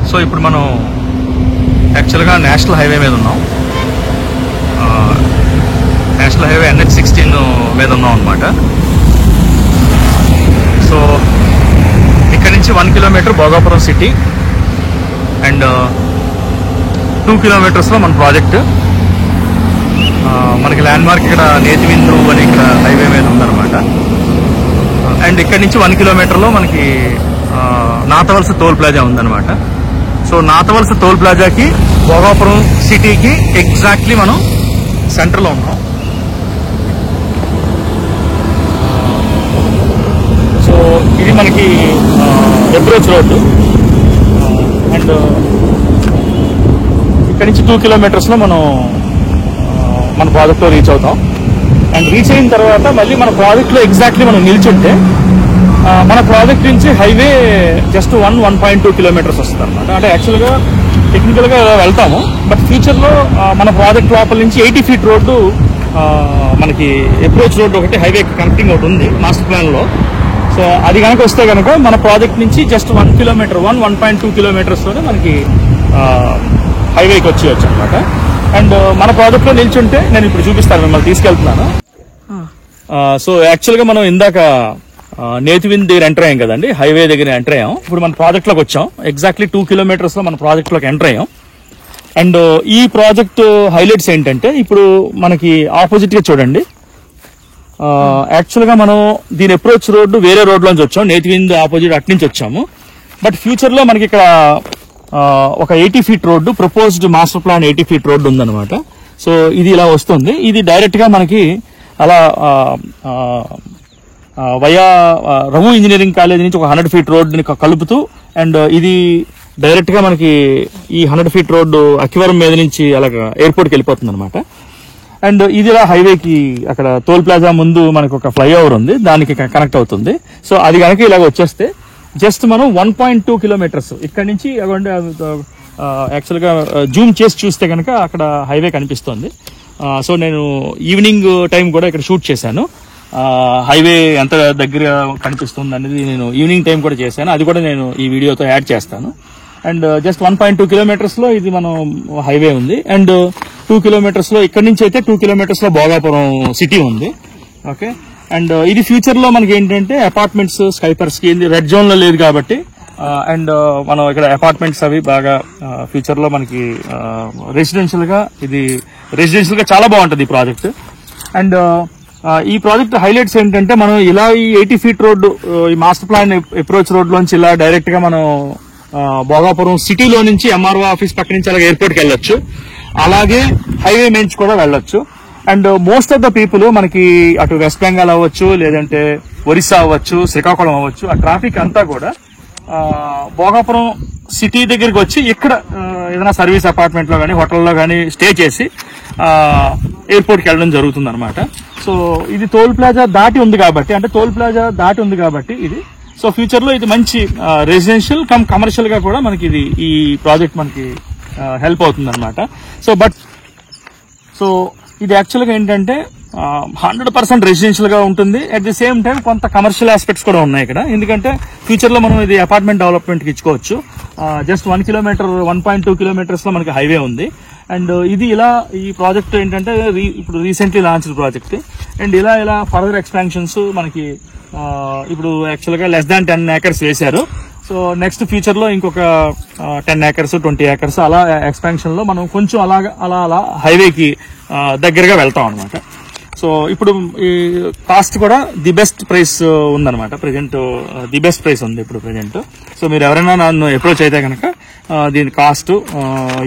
So ఇప్పుడు మనం యాక్చువల్గా నేషనల్ హైవే మీద ఉన్నాం. నేషనల్ హైవే NH16 మీద ఉన్నాం అనమాట. సో ఇక్కడ నుంచి 1 కిలోమీటర్ భోగాపురం సిటీ అండ్ 2 కిలోమీటర్స్లో మన ప్రాజెక్ట్. మనకి ల్యాండ్ మార్క్ ఇక్కడ నేతివిందు అని ఇక్కడ హైవే మీద ఉందన్నమాట. అండ్ ఇక్కడ నుంచి 1 కిలోమీటర్లో మనకి నాతవలస టోల్ ప్లాజా ఉందన్నమాట. సో నాతవలస టోల్ ప్లాజాకి భోగాపురం సిటీకి ఎగ్జాక్ట్లీ మనం సెంటర్లో ఉన్నాం. సో ఇది మనకి అప్రోచ్ రోడ్డు. అండ్ ఇక్కడ నుంచి 2 కిలోమీటర్స్లో మనం మన ప్రాజెక్ట్లో రీచ్ అవుతాం. అండ్ రీచ్ అయిన తర్వాత మళ్ళీ మన ప్రాజెక్ట్లో ఎగ్జాక్ట్లీ మనం నిల్చుంటే మన ప్రాజెక్ట్ నుంచి హైవే జస్ట్ 1.2 కిలోమీటర్స్ వస్తుంది అనమాట. అంటే యాక్చువల్గా టెక్నికల్గా వెళ్తాము, బట్ ఫ్యూచర్లో మన ప్రాజెక్ట్ లోపల నుంచి 80 ఫీట్ రోడ్డు మనకి అప్రోచ్ రోడ్డు ఒకటి హైవే కనెక్టింగ్ ఒకటి ఉంది మాస్టర్ ప్లాన్లో. సో అది కనుక వస్తే కనుక మన ప్రాజెక్ట్ నుంచి జస్ట్ 1.2 కిలోమీటర్స్తోనే మనకి హైవేకి వచ్చేయచ్చు అనమాట. అండ్ మన ప్రాజెక్ట్లో నిల్చుంటే నేను ఇప్పుడు చూపిస్తాను, మిమ్మల్ని తీసుకెళ్తున్నాను. సో యాక్చువల్గా మనం ఇందాక నేతివింద్ దగ్గర ఎంటర్ అయ్యాం కదండి, హైవే దగ్గర ఎంటర్ అయ్యాం. ఇప్పుడు మన ప్రాజెక్ట్లోకి వచ్చాం. ఎగ్జాక్ట్లీ 2 కిలోమీటర్స్లో మన ప్రాజెక్ట్లోకి ఎంటర్ అయ్యాం. అండ్ ఈ ప్రాజెక్ట్ హైలైట్స్ ఏంటంటే ఇప్పుడు మనకి ఆపోజిట్గా చూడండి. యాక్చువల్గా మనం దీని అప్రోచ్ రోడ్డు వేరే రోడ్లోంచి వచ్చాం, నేతివింద్ ఆపోజిట్ అట్నుంచి వచ్చాము. బట్ ఫ్యూచర్లో మనకి ఇక్కడ ఒక 80 feet road, proposed master plan 80 feet road ఉందన్నమాట. సో ఇది ఇలా వస్తుంది. ఇది డైరెక్ట్గా మనకి అలా వయా రఘు ఇంజనీరింగ్ కాలేజ్ నుంచి ఒక 100 ఫీట్ రోడ్డుని కలుపుతూ, అండ్ ఇది డైరెక్ట్గా మనకి ఈ 100 ఫీట్ రోడ్డు అక్కివరం మీద నుంచి అలాగా ఎయిర్పోర్ట్కి వెళ్ళిపోతుంది అనమాట. అండ్ ఇది ఇలా హైవేకి అక్కడ టోల్ ప్లాజా ముందు మనకు ఒక ఫ్లైఓవర్ ఉంది, దానికి కనెక్ట్ అవుతుంది. సో అది కనుక ఇలాగ వచ్చేస్తే జస్ట్ మనం 1.2 కిలోమీటర్స్ ఇక్కడ నుంచి యాక్చువల్గా జూమ్ చేసి చూస్తే కనుక అక్కడ హైవే కనిపిస్తుంది. సో నేను ఈవినింగ్ టైం కూడా ఇక్కడ షూట్ చేశాను. హైవే ఎంత దగ్గర కనిపిస్తుంది అనేది నేను ఈవినింగ్ టైం కూడా చేశాను, అది కూడా నేను ఈ వీడియోతో యాడ్ చేస్తాను. అండ్ జస్ట్ 1.2 కిలోమీటర్స్లో ఇది మనం హైవే ఉంది. అండ్ 2 కిలోమీటర్స్లో ఇక్కడ నుంచి అయితే 2 కిలోమీటర్స్లో భోగాపురం సిటీ ఉంది. ఓకే. అండ్ ఇది ఫ్యూచర్ లో మనకి ఏంటంటే అపార్ట్మెంట్స్ స్కైపర్స్ కి రెడ్ జోన్ లో లేదు కాబట్టి, అండ్ మనం ఇక్కడ అపార్ట్మెంట్స్ అవి బాగా ఫ్యూచర్ లో మనకి రెసిడెన్షియల్ గా చాలా బాగుంటుంది ఈ ప్రాజెక్ట్. అండ్ ఈ ప్రాజెక్ట్ హైలైట్స్ ఏంటంటే మనం ఇలా ఈ 80 ఫీట్ రోడ్డు, ఈ మాస్టర్ ప్లాన్ అప్రోచ్ రోడ్ లోంచి ఇలా డైరెక్ట్ గా మనం భోగాపురం సిటీలో నుంచి MRO ఆఫీస్ పక్క నుంచి అలాగే ఎయిర్పోర్ట్కి వెళ్ళొచ్చు, అలాగే హైవే నుంచి కూడా వెళ్ళొచ్చు. And most of the people మనకి అటు వెస్ట్ బెంగాల్ అవ్వచ్చు, లేదంటే ఒరిస్సా అవ్వచ్చు, శ్రీకాకుళం అవ్వచ్చు, ఆ ట్రాఫిక్ అంతా కూడా భోగాపురం సిటీ దగ్గరికి వచ్చి ఇక్కడ ఏదైనా సర్వీస్ అపార్ట్మెంట్ లో కానీ హోటల్లో కానీ స్టే చేసి ఎయిర్పోర్ట్కి వెళ్ళడం జరుగుతుంది అనమాట. సో ఇది టోల్ ప్లాజా దాటి ఉంది కాబట్టి ఇది సో ఫ్యూచర్ లో ఇది మంచి రెసిడెన్షియల్ కమర్షియల్ గా కూడా మనకి ఇది ఈ ప్రాజెక్ట్ మనకి హెల్ప్ అవుతుంది అనమాట. సో ఇది యాక్చువల్గా ఏంటంటే 100% రెసిడెన్షియల్ గా ఉంటుంది. అట్ ది సేమ్ టైం కొంత కమర్షియల్ ఆస్పెక్ట్స్ కూడా ఉన్నాయి ఇక్కడ, ఎందుకంటే ఫ్యూచర్ లో మనం ఇది అపార్ట్మెంట్ డెవలప్మెంట్ కి ఇచ్చుకోవచ్చు. జస్ట్ 1.2 కిలోమీటర్స్ లో మనకి హైవే ఉంది. అండ్ ఇది ఇలా ఈ ప్రాజెక్ట్ ఏంటంటే ఇప్పుడు రీసెంట్లీ లాంచ్ ప్రాజెక్ట్. అండ్ ఇలా ఫర్దర్ ఎక్స్పాన్షన్స్ మనకి ఇప్పుడు యాక్చువల్గా లెస్ దాన్ 10 acres వేశారు. సో నెక్స్ట్ ఫ్యూచర్ లో ఇంకొక 10 acres 20 acres అలా ఎక్స్పాన్షన్ లో మనం కొంచెం అలా హైవేకి దగ్గరగా వెళ్తాం అనమాట. సో ఇప్పుడు ఈ కాస్ట్ కూడా ది బెస్ట్ ప్రైస్ ఉందన్నమాట. ప్రెజెంట్ ది బెస్ట్ ప్రైస్ ఉంది ఇప్పుడు ప్రెజెంట్. సో మీరు ఎవరైనా నన్ను అప్రోచ్ అయితే కనుక దీని కాస్ట్,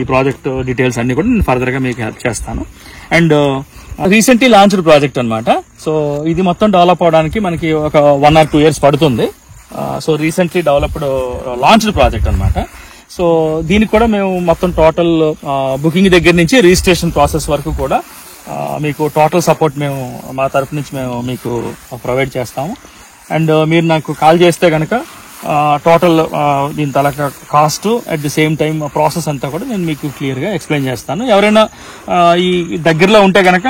ఈ ప్రాజెక్ట్ డీటెయిల్స్ అన్ని కూడా నేను ఫర్దర్ గా మీకు హెల్ప్ చేస్తాను. అండ్ రీసెంట్లీ లాంచ్డ్ ప్రాజెక్ట్ అనమాట. సో ఇది మొత్తం డెవలప్ అవడానికి మనకి ఒక 1 or 2 years పడుతుంది. సో రీసెంట్లీ లాంచ్డ్ ప్రాజెక్ట్ అనమాట. సో దీనికి కూడా మేము మొత్తం టోటల్ బుకింగ్ దగ్గర నుంచి రిజిస్ట్రేషన్ ప్రాసెస్ వరకు కూడా మీకు టోటల్ సపోర్ట్ మేము మా తరఫు నుంచి మేము మీకు ప్రొవైడ్ చేస్తాము. అండ్ మీరు నాకు కాల్ చేస్తే కనుక టోటల్ దీని తలక cost at the same time process అంతా కూడా నేను మీకు క్లియర్ గా ఎక్స్ప్లెయిన్ చేస్తాను. ఎవరైనా ఈ దగ్గరలో ఉంటే కనుక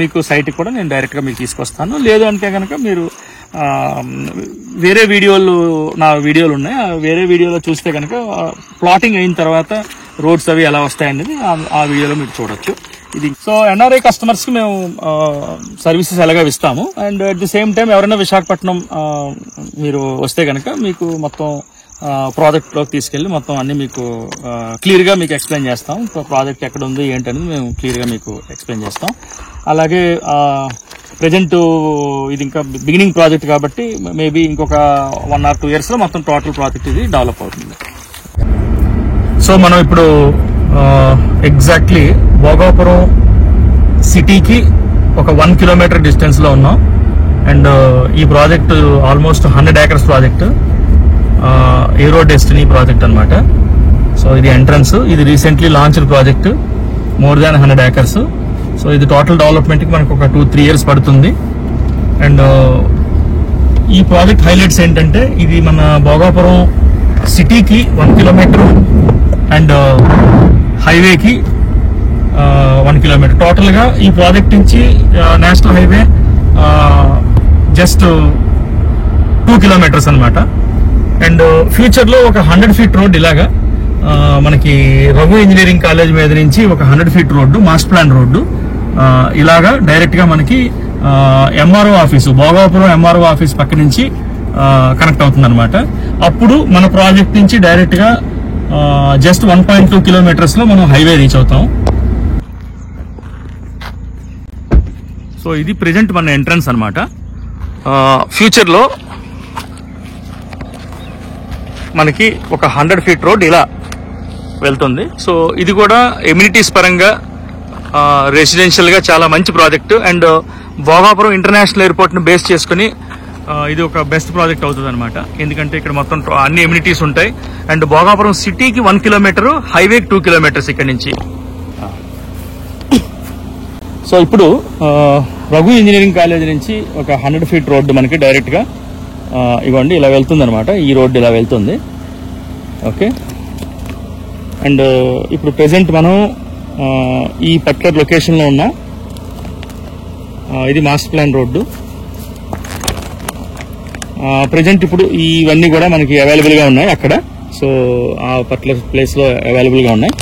మీకు సైట్ కూడా నేను డైరెక్ట్ గా మీకు తీసుకొస్తాను. లేదు అంటే కనుక మీరు వేరే నా వీడియోలు ఉన్నాయి. వేరే వీడియోలో చూస్తే కనుక ప్లాటింగ్ అయిన తర్వాత రోడ్స్ అవి ఎలా వస్తాయనేది ఆ వీడియోలో మీరు చూడొచ్చు. ఇది సో ఎన్ఆర్ఐ కస్టమర్స్ కి మేము సర్వీసెస్ ఎలాగా ఇస్తాము. And at the same time ఎవరైనా విశాఖపట్నం మీరు వస్తే కనుక మీకు మొత్తం ప్రాజెక్ట్ లోకి తీసుకెళ్లి మొత్తం అన్ని మీకు క్లియర్ గా మీకు ఎక్స్ప్లెయిన్ చేస్తాం. ప్రాజెక్ట్ ఎక్కడ ఉంది ఏంటనేది మేము క్లియర్ గా మీకు ఎక్స్ప్లెయిన్ చేస్తాం. అలాగే ప్రెజెంట్ ఇది ఇంకా బిగినింగ్ ప్రాజెక్ట్ కాబట్టి మేబీ ఇంకొక 1 or 2 years లో మొత్తం టోటల్ ప్రాజెక్ట్ ఇది డెవలప్ అవుతుంది. సో మనం ఇప్పుడు ఎగ్జాక్ట్లీ భోగాపురం సిటీకి ఒక 1 kilometer డిస్టెన్స్ లో ఉన్నాం. అండ్ ఈ ప్రాజెక్ట్ ఆల్మోస్ట్ 100 acres ప్రాజెక్ట్, ఏరో డెస్టినీ ప్రాజెక్ట్ అన్నమాట. సో ఇది ఎంట్రన్స్, ఇది recently launched project, more than 100 acres. So ఇది టోటల్ డెవలప్మెంట్ కి మనకు ఒక 2-3 years పడుతుంది. అండ్ ఈ ప్రాజెక్ట్ హైలైట్స్ ఏంటంటే ఇది మన భోగాపురం సిటీకి 1 kilometer అండ్ హైవేకి 1 kilometer. టోటల్ గా ఈ ప్రాజెక్ట్ నుంచి నేషనల్ హైవే జస్ట్ 2 kilometers అన్నమాట. అండ్ ఫ్యూచర్ లో ఒక 100 feet రోడ్ ఇలాగా మనకి రఘు ఇంజనీరింగ్ కాలేజ్ మీద నుంచి ఒక 100 feet road, master plan road ఇలాగా డైరెక్ట్ గా మనకి MRO office, Bhogapuram MRO office పక్క నుంచి కనెక్ట్ అవుతుంది అనమాట. అప్పుడు మన ప్రాజెక్ట్ నుంచి డైరెక్ట్ గా జస్ట్ 1.2 kilometers లో మనం హైవే రీచ్ అవుతాం. సో ఇది ప్రెజెంట్ మన ఎంట్రన్స్ అనమాట. ఫ్యూచర్ లో మనకి ఒక 100 feet రోడ్ ఇలా వెళ్తుంది. సో ఇది కూడా ఎమ్యూనిటీస్ పరంగా రెసిడెన్షియల్ గా చాలా మంచి project. And Bhogapuram international airport ని బేస్ చేసుకుని ఇది ఒక బెస్ట్ ప్రాజెక్ట్ అవుతుంది అనమాట. ఎందుకంటే ఇక్కడ మొత్తం అన్ని ఎమ్యూనిటీస్ ఉంటాయి. అండ్ భోగాపురం సిటీకి 1 kilometer, హైవేకి 2 kilometers ఇక్కడ నుంచి. సో ఇప్పుడు రఘు ఇంజనీరింగ్ కాలేజ్ నుంచి ఒక 100 feet రోడ్డు మనకి డైరెక్ట్ గా ఇవ్వండి ఇలా వెళ్తుంది అనమాట. ఈ రోడ్డు ఇలా వెళ్తుంది. ఓకే. అండ్ ఇప్పుడు ప్రెసెంట్ మనం ఈ పర్టికులర్ లొకేషన్ లో ఉన్నాం. ఇది మాస్టర్ ప్లాన్ రోడ్డు. ప్రెసెంట్ ఇప్పుడు ఇవన్నీ కూడా మనకి అవైలబుల్ గా ఉన్నాయి అక్కడ. సో ఆ పర్టికులర్ ప్లేస్ లో అవైలబుల్ గా ఉన్నాయి.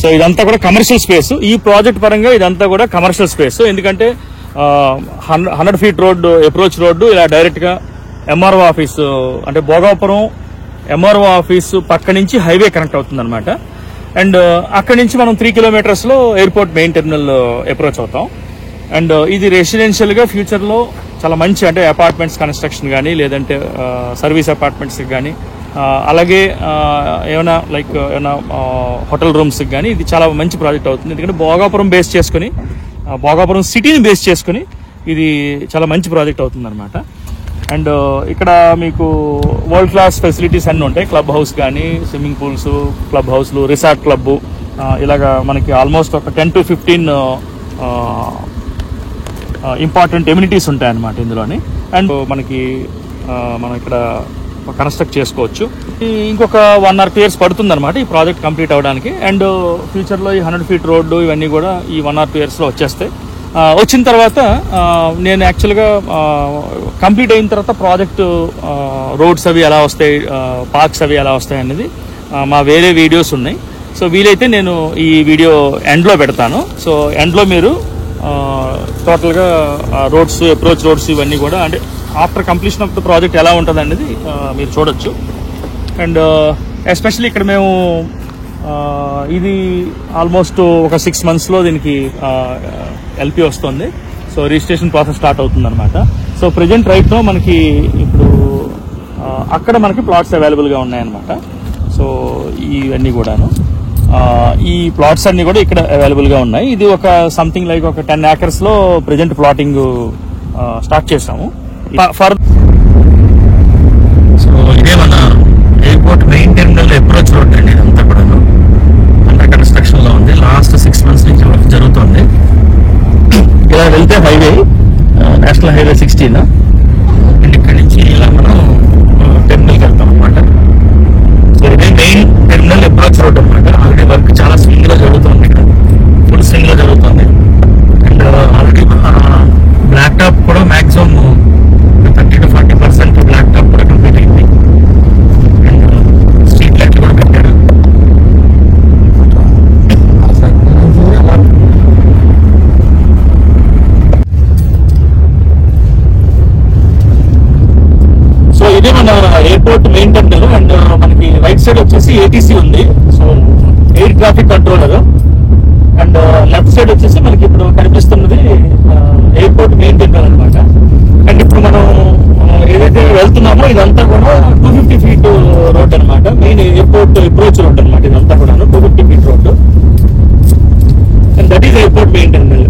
సో ఇదంతా కూడా కమర్షియల్ స్పేస్. ఈ ప్రాజెక్ట్ పరంగా ఇదంతా కూడా కమర్షియల్ స్పేస్. ఎందుకంటే 100 feet రోడ్డు, అప్రోచ్ రోడ్డు ఇలా డైరెక్ట్ గా ఎంఆర్ఓ ఆఫీస్ అంటే భోగాపురం ఎంఆర్ఓ ఆఫీస్ పక్క నుంచి హైవే కనెక్ట్ అవుతుంది అనమాట. అండ్ అక్కడి నుంచి మనం 3 kilometers లో ఎయిర్పోర్ట్ మెయిన్ టెర్మినల్ అప్రోచ్ అవుతాం. అండ్ ఇది రెసిడెన్షియల్ గా ఫ్యూచర్ లో చాలా మంచి అంటే అపార్ట్మెంట్స్ కన్స్ట్రక్షన్ కానీ లేదంటే సర్వీస్ అపార్ట్మెంట్స్ కానీ అలాగే ఏమైనా హోటల్ రూమ్స్ కానీ ఇది చాలా మంచి ప్రాజెక్ట్ అవుతుంది. ఎందుకంటే భోగాపురం బేస్ చేసుకుని భోగాపురం సిటీని బేస్ చేసుకుని ఇది చాలా మంచి ప్రాజెక్ట్ అవుతుంది అనమాట. అండ్ ఇక్కడ మీకు వరల్డ్ క్లాస్ ఫెసిలిటీస్ అన్నీ ఉంటాయి. క్లబ్ హౌస్ కానీ, స్విమ్మింగ్ పూల్స్, క్లబ్ హౌస్లు, రిసార్ట్ క్లబ్ ఇలాగా మనకి ఆల్మోస్ట్ ఒక 10 to 15 ఇంపార్టెంట్ ఎమ్యూనిటీస్ ఉంటాయి అన్నమాట ఇందులోని. అండ్ మనకి మనం ఇక్కడ కన్స్ట్రక్ట్ చేసుకోవచ్చు. ఇంకొక 1 or 2 years పడుతుంది అనమాట ఈ ప్రాజెక్ట్ కంప్లీట్ అవ్వడానికి. అండ్ ఫ్యూచర్ లో ఈ 100 feet రోడ్డు ఇవన్నీ కూడా ఈ 1 or 2 years లో వచ్చేస్తాయి. వచ్చిన తర్వాత నేను యాక్చువల్గా కంప్లీట్ అయిన తర్వాత ప్రాజెక్టు రోడ్స్ అవి ఎలా వస్తాయి, పార్క్స్ అవి ఎలా వస్తాయి అనేది మా వేరే వీడియోస్ ఉన్నాయి. సో వీలైతే నేను ఈ వీడియో ఎండ్లో పెడతాను. సో ఎండ్లో మీరు టోటల్గా రోడ్స్, అప్రోచ్ రోడ్స్ ఇవన్నీ కూడా అంటే after completion of the project ఎలా ఉంటుంది అనేది మీరు చూడొచ్చు. అండ్ ఎస్పెషల్లీ ఇక్కడ మేము ఇది ఆల్మోస్ట్ ఒక 6 months లో దీనికి ఎల్పి వస్తుంది. సో రిజిస్ట్రేషన్ ప్రాసెస్ స్టార్ట్ అవుతుంది అనమాట. సో ప్రెజెంట్ రైట్ లో మనకి ఇప్పుడు అక్కడ మనకి ప్లాట్స్ అవైలబుల్ గా ఉన్నాయన్నమాట. సో ఇవన్నీ కూడాను ఈ ప్లాట్స్ అన్ని కూడా ఇక్కడ అవైలబుల్ గా ఉన్నాయి. ఇది ఒక సంథింగ్ లైక్ ఒక 10 acres లో ప్రెజెంట్ ప్లాటింగ్ స్టార్ట్ చేసాము. సో ఇదే మన airport main terminal approach road అండి. ఇదంతా కూడా అండర్ కన్స్ట్రక్షన్ లో ఉంది. లాస్ట్ 6 months నుంచి వర్క్ జరుగుతుంది. ఇలా వెళ్తే హైవే నేషనల్ హైవే 16 అండ్ ఇక్కడ నుంచి ఇలా మనం టెర్మినల్కి వెళ్తాం అనమాట. సో ఇదే మెయిన్ టెర్మినల్ అప్రోచ్ రోడ్ అనమాట. ఆల్రెడీ వర్క్ చాలా స్వింగ్ లో జరుగుతుంది, ఇక్కడ ఫుల్ స్వింగ్ లో జరుగుతుంది. అండ్ ఆల్రెడీ బ్లాక్ టాప్ కూడా మాక్సిమం 30 to 40 రైట్ సైడ్ వచ్చేసి ఏటీసీ ఉంది, so air traffic controller. And left side వచ్చేసి మనకి ఇప్పుడు కనిపిస్తున్నది ఎయిర్పోర్ట్ మెయిన్ టెర్మినల్ అనమాట. అండ్ ఇప్పుడు మనం ఏదైతే వెళ్తున్నామో ఇదంతా కూడా 250 feet రోడ్ అనమాట. మెయిన్ ఎయిర్పోర్ట్ అప్రోచ్ రోడ్ అనమాట ఇదంతా కూడా 250 feet road. And that is airport main terminal.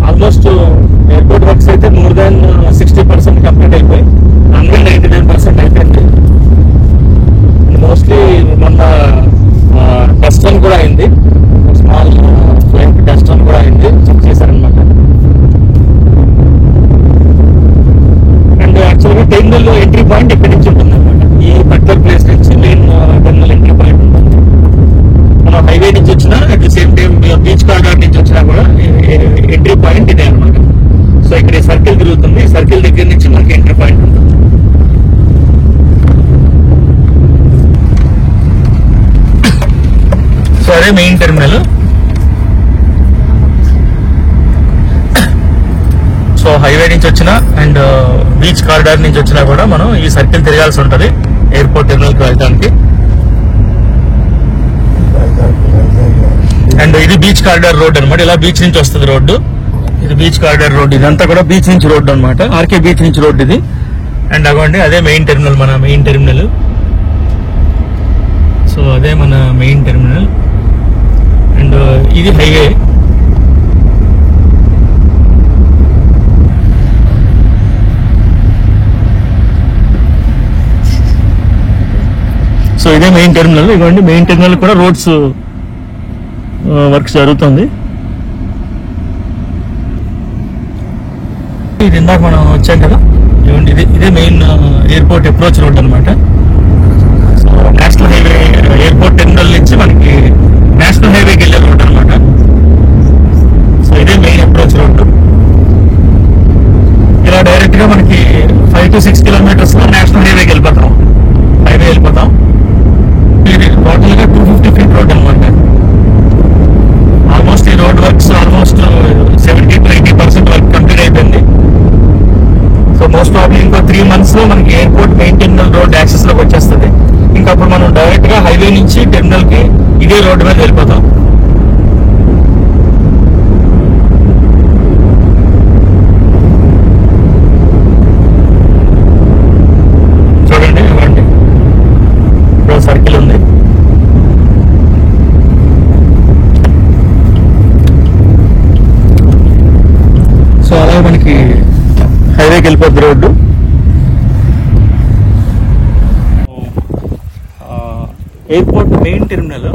Almost airport works అయితే మోర్ దాన్ 60% కంప్లీట్ అయిపోయి 99% అయిపోయింది. మోస్ట్లీ మొన్న టెస్ట్ రన్ కూడా అయింది, స్మాల్ ఫ్లైట్ టెస్ట్ రన్ కూడా అయింది, చెక్ చేశారనమాట. అండ్ యాక్చువల్గా టెర్మినల్ ఎంట్రీ పాయింట్ ఇక్కడి నుంచి ఉంటుంది అనమాట. ఈ పర్టికులర్ ప్లేస్ నుంచి మెయిన్ టెర్మినల్ ఎంట్రీ పాయింట్ ఉంటుంది. మనం హైవే నుంచి వచ్చినా at the same time beach corridor నుంచి వచ్చినా కూడా ఎంట్రీ పాయింట్ ఇదే అనమాట. సో ఇక్కడ ఈ సర్కిల్ తిరుగుతుంది, ఈ సర్కిల్ దగ్గర నుంచి మనకి ఎంట్రీ పాయింట్ ఉంటుంది. సో అదే మెయిన్ టెర్మినల్. సో హైవే నుంచి వచ్చినా అండ్ బీచ్ కారిడార్ నుంచి వచ్చినా కూడా మనం ఈ సర్కిల్ తిరగాల్సి ఉంటుంది ఎయిర్పోర్ట్ టెర్మినల్కి వెళ్ళడానికి. అండ్ ఇది బీచ్ కారిడార్ రోడ్ అనమాట. ఇలా బీచ్ నుంచి వస్తుంది రోడ్డు, ఇది బీచ్ కారిడార్ రోడ్. ఇదంతా కూడా బీచ్ నుంచి రోడ్డు అనమాట, ఆర్కే బీచ్ నుంచి రోడ్ ఇది. అండ్ అగోండి అదే మెయిన్ టెర్మినల్, మన మెయిన్ టెర్మినల్. సో అదే మన మెయిన్ టెర్మినల్. అండ్ ఇది హైవే. సో ఇదే మెయిన్ టెర్మినల్. ఇవ్వండి మెయిన్ టెర్మినల్ కూడా రోడ్స్ వర్క్స్ జరుగుతుంది. ఇది ఇందాక మనం వచ్చాం కదా, ఇవ్వండి ఇదే మెయిన్ ఎయిర్పోర్ట్ అప్రోచ్ రోడ్ అనమాట. So national highway airport terminal నుంచి మనకి నేషనల్ హైవేకి వెళ్ళే రోడ్ అనమాట. సో ఇదే మెయిన్ అప్రోచ్ రోడ్. ఇలా డైరెక్ట్ గా మనకి 5 to 6 kilometers లో నేషనల్ హైవేకి వెళ్ళిపోతాం, హైవే వెళ్ళిపోతాం. ఇది టోటల్ గా 250 feet రోడ్ అనమాట. ఆల్మోస్ట్ ఈ road works almost 70 to 80% work complete అయిపోయింది. సో మోస్ట్ ప్రాబ్లీ ఇంకో 3 months లో మనకి airport main terminal road access లోకి వచ్చేస్తుంది. ఇంకా అప్పుడు మనం డైరెక్ట్ గా హైవే నుంచి టెర్మినల్ కి ఇదే రోడ్డు మీద వెళ్ళిపోతాం. చూడండి ఇవ్వండి ఇప్పుడు సర్కిల్ ఉంది. సో అలాగే మనకి హైవేకి వెళ్ళిపోద్ది road. Airport main terminal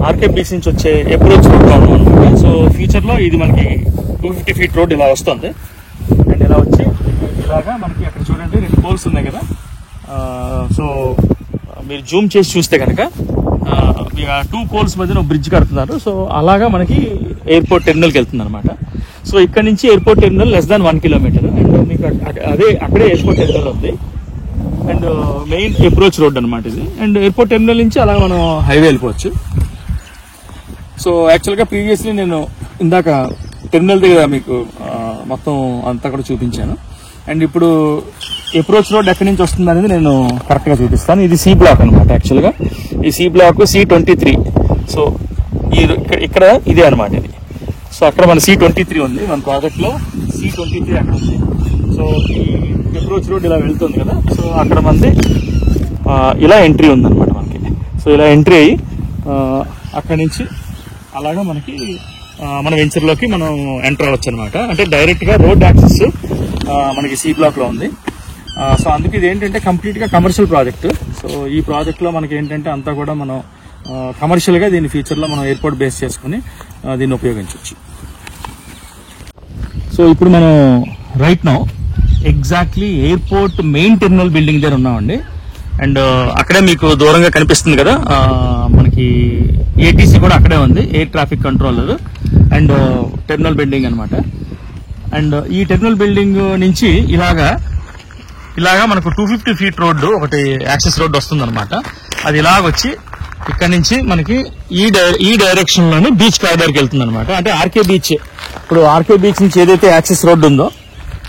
RK Beach నుంచి వచ్చే అప్రోచ్ రోడ్ అనమాట. సో ఫ్యూచర్ లో ఇది మనకి 250 feet రోడ్ ఇలా వస్తుంది. అండ్ ఇలా వచ్చి ఇలాగా మనకి అక్కడ చూడండి 2 పోల్స్ ఉన్నాయి కదా. సో మీరు జూమ్ చేసి చూస్తే కనుక 2 పోల్స్ మధ్యన బ్రిడ్జ్ కడుతున్నారు. సో అలాగా మనకి ఎయిర్పోర్ట్ టెర్మినల్కి వెళ్తుంది అనమాట. సో ఇక్కడ నుంచి airport terminal less than 1 kilometer. And మీకు అక్కడే ఎయిర్పోర్ట్ టెర్మినల్ ఉంది. అండ్ మెయిన్ అప్రోచ్ రోడ్ అనమాట ఇది. అండ్ ఎయిర్పోర్ట్ టెర్మినల్ నుంచి అలా మనం హైవే వెళ్ళిపోవచ్చు. సో యాక్చువల్గా ప్రీవియస్లీ నేను ఇందాక టెర్మినల్ దగ్గర మీకు మొత్తం అంతా కూడా చూపించాను. అండ్ ఇప్పుడు అప్రోచ్ రోడ్ ఎక్కడి నుంచి వస్తుంది అనేది నేను కరెక్ట్గా చూపిస్తాను. ఇది సి బ్లాక్ అనమాట. యాక్చువల్గా ఈ సి బ్లాక్ C23. సో ఇక్కడ ఇదే అనమాట ఇది. సో అక్కడ మన C23 ఉంది, మన ప్రాజెక్ట్లో C23 అక్కడ ఉంది. సో ఈ అప్రోచ్ రోడ్ ఇలా వెళ్తుంది కదా. సో అక్కడ మనది ఇలా ఎంట్రీ ఉందన్నమాట మనకి. సో ఇలా ఎంట్రీ అయ్యి అక్కడి నుంచి అలాగా మనకి మన వెంచర్లోకి మనం ఎంటర్ అవ్వచ్చు అనమాట. అంటే డైరెక్ట్గా రోడ్ యాక్సెస్ మనకి సి బ్లాక్లో ఉంది. సో అందుకే ఇది ఏంటంటే కంప్లీట్గా కమర్షియల్ ప్రాజెక్ట్. సో ఈ ప్రాజెక్ట్లో మనకి ఏంటంటే అంతా కూడా మనం కమర్షియల్గా దీన్ని ఫ్యూచర్లో మనం ఎయిర్పోర్ట్ బేస్ చేసుకుని దీన్ని ఉపయోగించవచ్చు. సో ఇప్పుడు మనం right now exactly airport main terminal building దగ్గర ఉన్నామండి. అండ్ అక్కడే మీకు దూరంగా కనిపిస్తుంది కదా మనకి ఏటీసీ కూడా అక్కడే ఉంది, air traffic controller and terminal building అనమాట. అండ్ ఈ టెర్మినల్ బిల్డింగ్ నుంచి ఇలాగా మనకు 250 feet రోడ్డు ఒకటి యాక్సెస్ రోడ్డు వస్తుంది అనమాట. అది ఇలాగొచ్చి ఇక్కడ నుంచి మనకి ఈ డైరెక్షన్ లోనే బీచ్ కారిడార్కి వెళ్తుంది అనమాట. అంటే ఆర్కే బీచ్, ఇప్పుడు ఆర్కే బీచ్ నుంచి ఏదైతే యాక్సెస్ రోడ్డు ఉందో,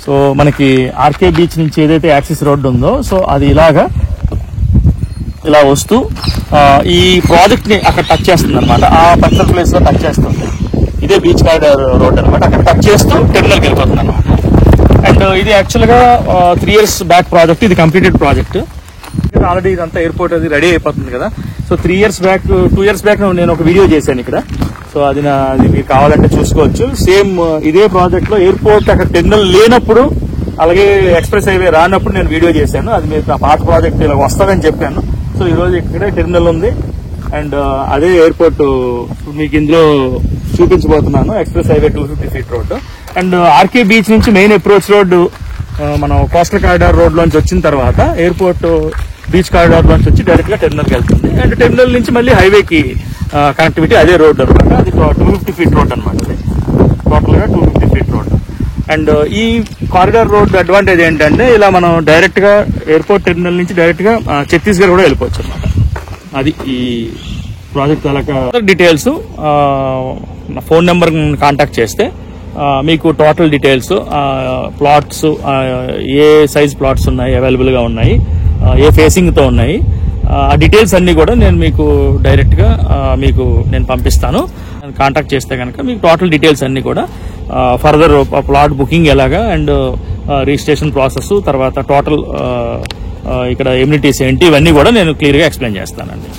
సో మనకి ఆర్కే బీచ్ నుంచి ఏదైతే యాక్సెస్ రోడ్డు ఉందో, సో అది ఇలాగా ఇలా వస్తూ ఈ ప్రాజెక్ట్ ని అక్కడ టచ్ చేస్తుంది అనమాట. ఆ పర్టికులర్ ప్లేస్ లో టచ్ చేస్తుంది. ఇదే బీచ్ కారిడార్ రోడ్ అనమాట. అక్కడ టచ్ చేస్తూ టెర్మినల్కి వెళ్ళిపోతుంది అనమాట. అండ్ ఇది యాక్చువల్ గా 3 years బ్యాక్ ప్రాజెక్ట్. ఇది కంప్లీటెడ్ ప్రాజెక్ట్. ఆల్రెడీ ఇదంతా ఎయిర్పోర్ట్ అది రెడీ అయిపోతుంది కదా. సో 2 years బ్యాక్ నేను ఒక వీడియో చేశాను ఇక్కడ. సో అది మీకు కావాలంటే చూసుకోవచ్చు. సేమ్ ఇదే ప్రాజెక్ట్ లో ఎయిర్పోర్ట్ అక్కడ టెర్మినల్ లేనప్పుడు, అలాగే ఎక్స్ప్రెస్ హైవే రానప్పుడు నేను వీడియో చేశాను. అది మీకు ఆ పాత ప్రాజెక్ట్ ఇలా వస్తుందని చెప్పాను. సో ఈ రోజు ఇక్కడే టెర్మినల్ ఉంది అండ్ అదే ఎయిర్పోర్ట్ మీకు ఇందులో చూపించబోతున్నాను. Express highway 250 feet road and RK Beach నుంచి మెయిన్ అప్రోచ్ రోడ్ మనం కోస్టల్ కారిడార్ రోడ్ లోంచి వచ్చిన తర్వాత ఎయిర్పోర్ట్ బీచ్ కారిడార్ లోంచి వచ్చి డైరెక్ట్ గా టెర్మినల్కి వెళ్తుంది. అండ్ టెర్మినల్ నుంచి మళ్ళీ హైవేకి కనెక్టివిటీ అదే రోడ్ అనమాట. అది 250 feet రోడ్ అనమాట. టోటల్ గా 250 feet రోడ్. అండ్ ఈ కారిడార్ రోడ్ అడ్వాంటేజ్ ఏంటంటే ఇలా మనం డైరెక్ట్ గా ఎయిర్పోర్ట్ టెర్మినల్ నుంచి డైరెక్ట్ గా ఛత్తీస్గఢ్ కూడా వెళ్ళిపోవచ్చు అనమాట. అది ఈ ప్రాజెక్ట్ తాలూకా డీటెయిల్స్. నా ఫోన్ నెంబర్ కాంటాక్ట్ చేస్తే మీకు టోటల్ డీటెయిల్స్, ప్లాట్స్, ఏ సైజ్ ప్లాట్స్ ఉన్నాయి, అవైలబుల్ గా ఉన్నాయి, ఏ ఫేసింగ్ తో ఉన్నాయి, ఆ డీటెయిల్స్ అన్ని కూడా నేను మీకు డైరెక్ట్ గా మీకు నేను పంపిస్తాను. కాంటాక్ట్ చేస్తే కనుక మీకు టోటల్ డీటెయిల్స్ అన్ని కూడా ఫర్దర్ ప్లాట్ బుకింగ్ ఎలాగా అండ్ రిజిస్ట్రేషన్ ప్రాసెస్, తర్వాత టోటల్ ఇక్కడ ఎమ్యూనిటీస్ ఏంటి, ఇవన్నీ కూడా నేను క్లియర్ గా ఎక్స్ప్లెయిన్ చేస్తానండి.